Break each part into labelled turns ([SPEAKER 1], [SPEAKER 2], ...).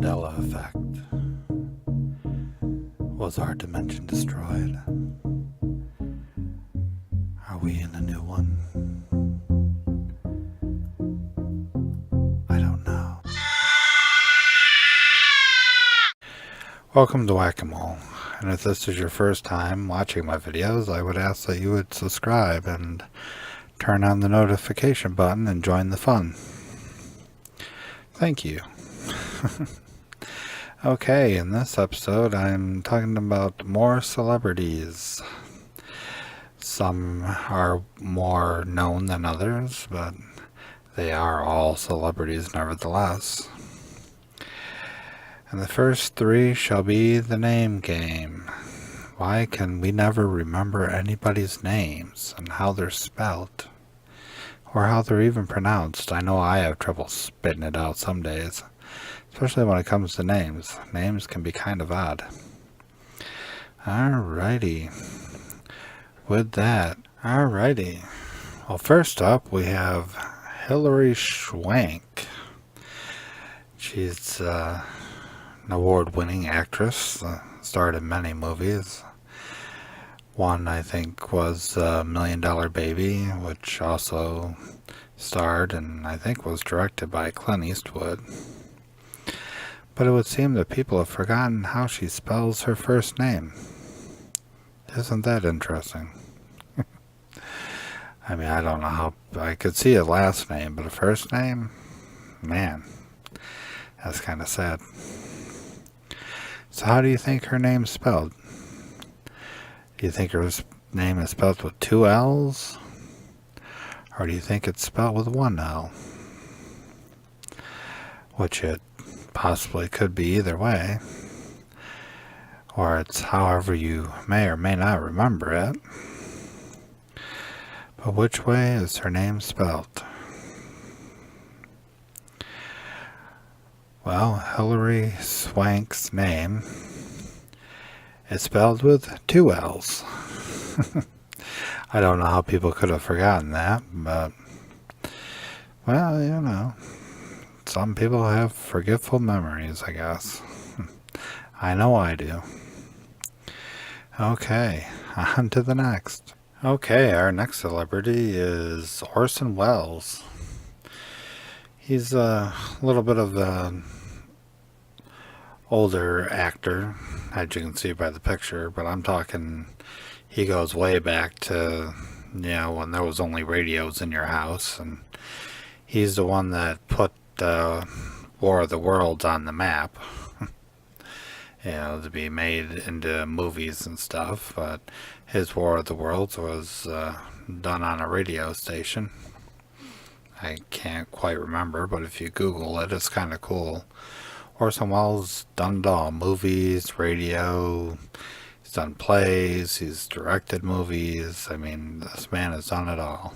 [SPEAKER 1] Mandela Effect. Was our dimension destroyed? Are we in a new one? I don't know. Welcome to Whack-A-Mole, and if this is your first time watching my videos, I would ask that you would subscribe and turn on the notification button and join the fun. Thank you. Okay, in this episode I'm talking about more celebrities. Some are more known than others, but they are all celebrities nevertheless. And the first three shall be the name game. Why can we never remember anybody's names and how they're spelled? Or how they're even pronounced? I know I have trouble spitting it out some days. Especially when it comes to names. Names can be kind of odd. Alrighty. With that, alrighty. Well, first up we have Hilary Swank. She's an award-winning actress. Starred in many movies. One, I think, was $1 Million Baby, which also starred and I think was directed by Clint Eastwood. But it would seem that people have forgotten how she spells her first name. Isn't that interesting? I mean, I don't know how... I could see a last name, but a first name? Man, that's kind of sad. So how do you think her name's spelled? Do you think her name is spelled with 2 L's? Or do you think it's spelled with 1 L? Which it possibly could be either way, or it's however you may or may not remember it. But which way is her name spelled? Well, Hilary Swank's name is spelled with 2 L's. I don't know how people could have forgotten that, but well, you know, some people have forgetful memories, I guess. I know I do. Okay, on to the next. Okay, our next celebrity is Orson Welles. He's a little bit of an older actor, as you can see by the picture, but I'm talking, he goes way back to, you know, when there was only radios in your house, and he's the one that put War of the Worlds on the map, you know, to be made into movies and stuff. But his War of the Worlds was done on a radio station. I can't quite remember, but if you Google it, it's kind of cool. Orson Welles done it all: movies, radio. He's done plays. He's directed movies. I mean, this man has done it all.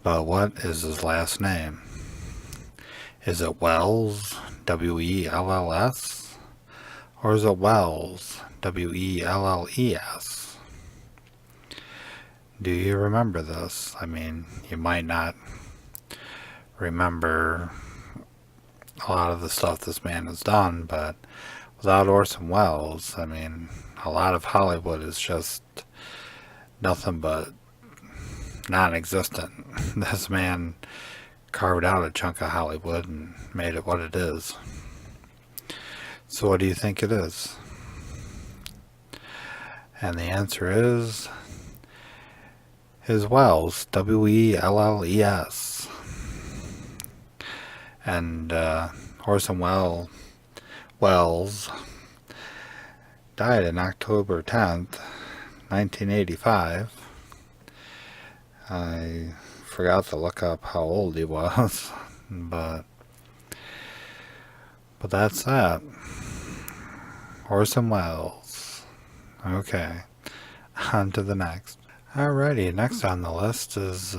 [SPEAKER 1] But what is his last name? Is it Wells, W-E-L-L-S? Or is it Wells, W-E-L-L-E-S? Do you remember this? I mean, you might not remember a lot of the stuff this man has done, but without Orson Welles, I mean, a lot of Hollywood is just nothing but non-existent. This man carved out a chunk of Hollywood and made it what it is. So what do you think it is? And the answer is Wells, W-E-L-L-E-S. And Orson Welles died on October 10th, 1985. I forgot to look up how old he was, but that's that. Orson Welles. Okay, on to the next. Alrighty, next on the list is,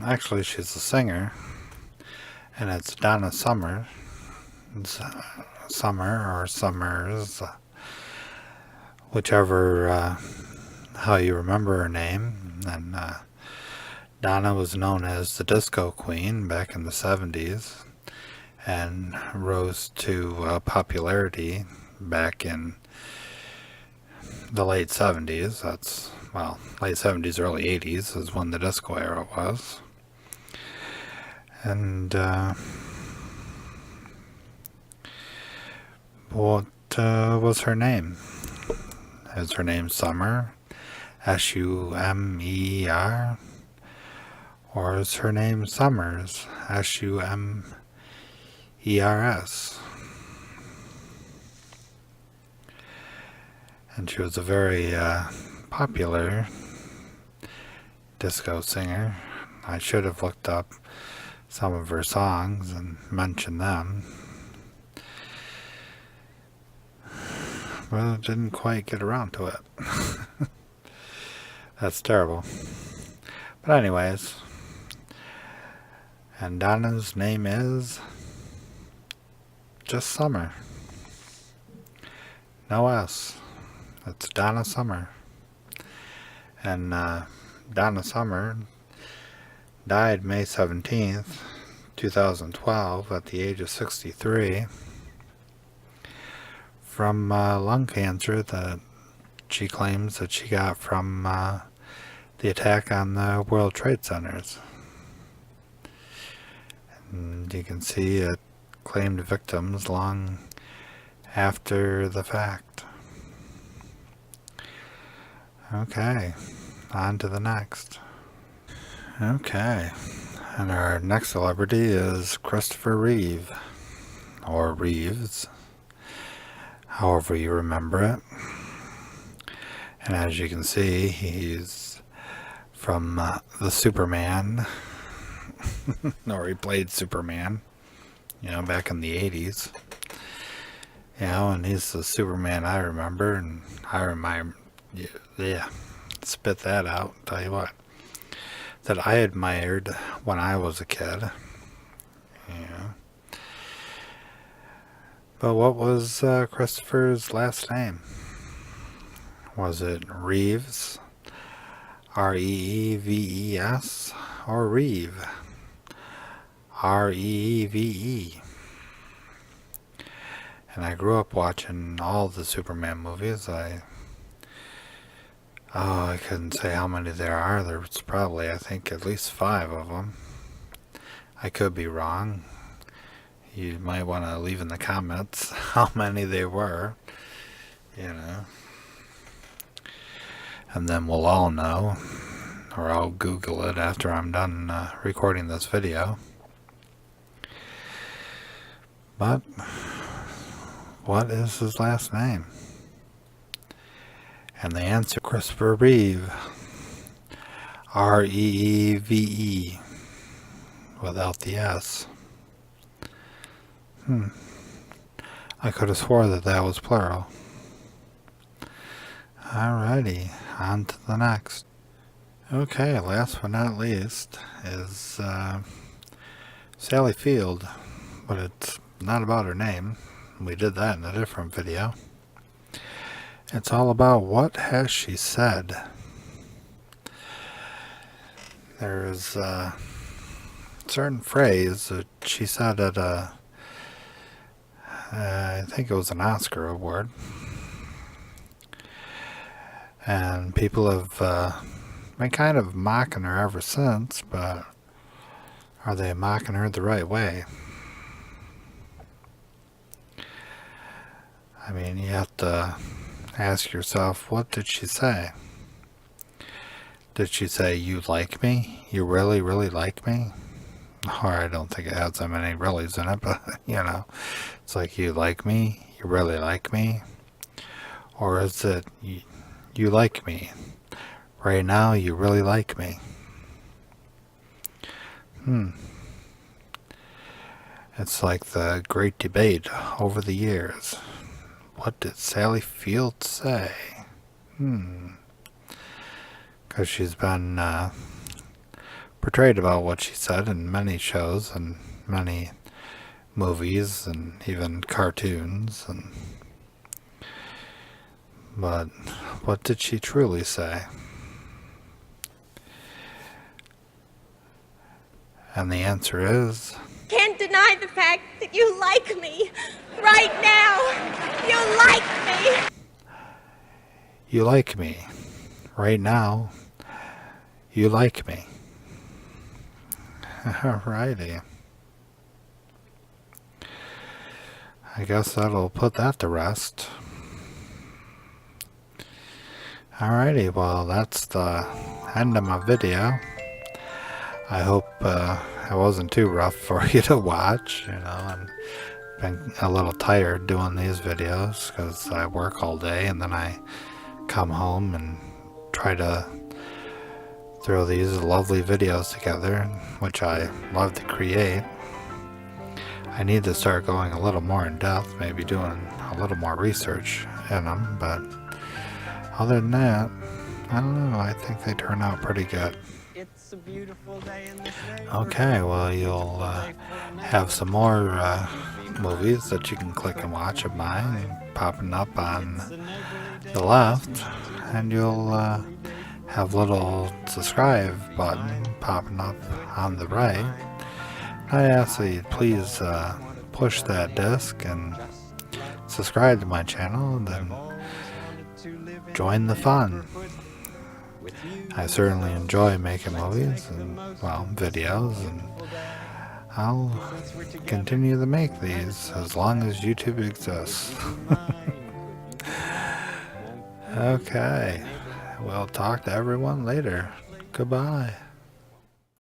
[SPEAKER 1] actually she's a singer, and it's Donna Summer. It's, Summer or Summers, whichever, how you remember her name. And Donna was known as the Disco Queen back in the 70s. and rose to popularity back in the late 70s. That's, well, late 70s, early 80s is when the disco era was. And what was her name? Is her name Summer? Summer? Or is her name Summers? Sumers? And she was a very popular disco singer. I should have looked up some of her songs and mentioned them, but I didn't quite get around to it. That's terrible. But anyways, and Donna's name is just Summer. No S. It's Donna Summer. And Donna Summer died May 17th, 2012 at the age of 63 from lung cancer that she claims that she got from the attack on the World Trade Centers. And you can see it claimed victims long after the fact. Okay, on to the next. Okay, and our next celebrity is Christopher Reeve, or Reeves, however you remember it. And as you can see, he's from the Superman, or he played Superman, back in the 80s. And he's the Superman I remember, and I remember, yeah, spit that out, tell you what, that I admired when I was a kid. But what was Christopher's last name? Was it Reeves, Reeves, or Reeve, Reeve? And I grew up watching all the Superman movies. I couldn't say how many there are. There's probably, I think, at least 5 of them. I could be wrong. You might want to leave in the comments how many they were, And then we'll all know, or I'll Google it after I'm done recording this video. But what is his last name? And the answer, Christopher Reeve, Reeve, without the S. I could have swore that was plural. Alrighty, on to the next. Okay, last but not least is Sally Field, but it's not about her name. We did that in a different video. It's all about what has she said. There's a certain phrase that she said at I think it was an Oscar award. And people have been kind of mocking her ever since, but are they mocking her the right way? I mean, you have to ask yourself, what did she say? Did she say, you like me? You really, really like me? Or I don't think it has that many reallys in it, but, it's like, you like me? You really like me? Or is it, you like me? Right now, you really like me? It's like the great debate over the years. What did Sally Field say? Because she's been portrayed about what she said in many shows and many movies and even cartoons. But what did she truly say? And the answer is...
[SPEAKER 2] Can't deny the fact that you like me. Right now, you like me.
[SPEAKER 1] You like me. Right now, you like me. Alrighty. I guess that'll put that to rest. Alrighty, well, that's the end of my video. I hope it wasn't too rough for you to watch. You know, I've been a little tired doing these videos because I work all day and then I come home and try to throw these lovely videos together, which I love to create. I need to start going a little more in depth, maybe doing a little more research in them, but other than that, I don't know, I think they turn out pretty good.
[SPEAKER 3] It's a beautiful day in this
[SPEAKER 1] Okay, well, you'll have some more movies that you can click and watch of mine popping up on the left, and you'll have a little subscribe button popping up on the right. I ask that you please push that disc and subscribe to my channel, and then join the fun. I certainly enjoy making movies and, well, videos, and I'll continue to make these as long as YouTube exists. Okay, we'll talk to everyone later. Goodbye.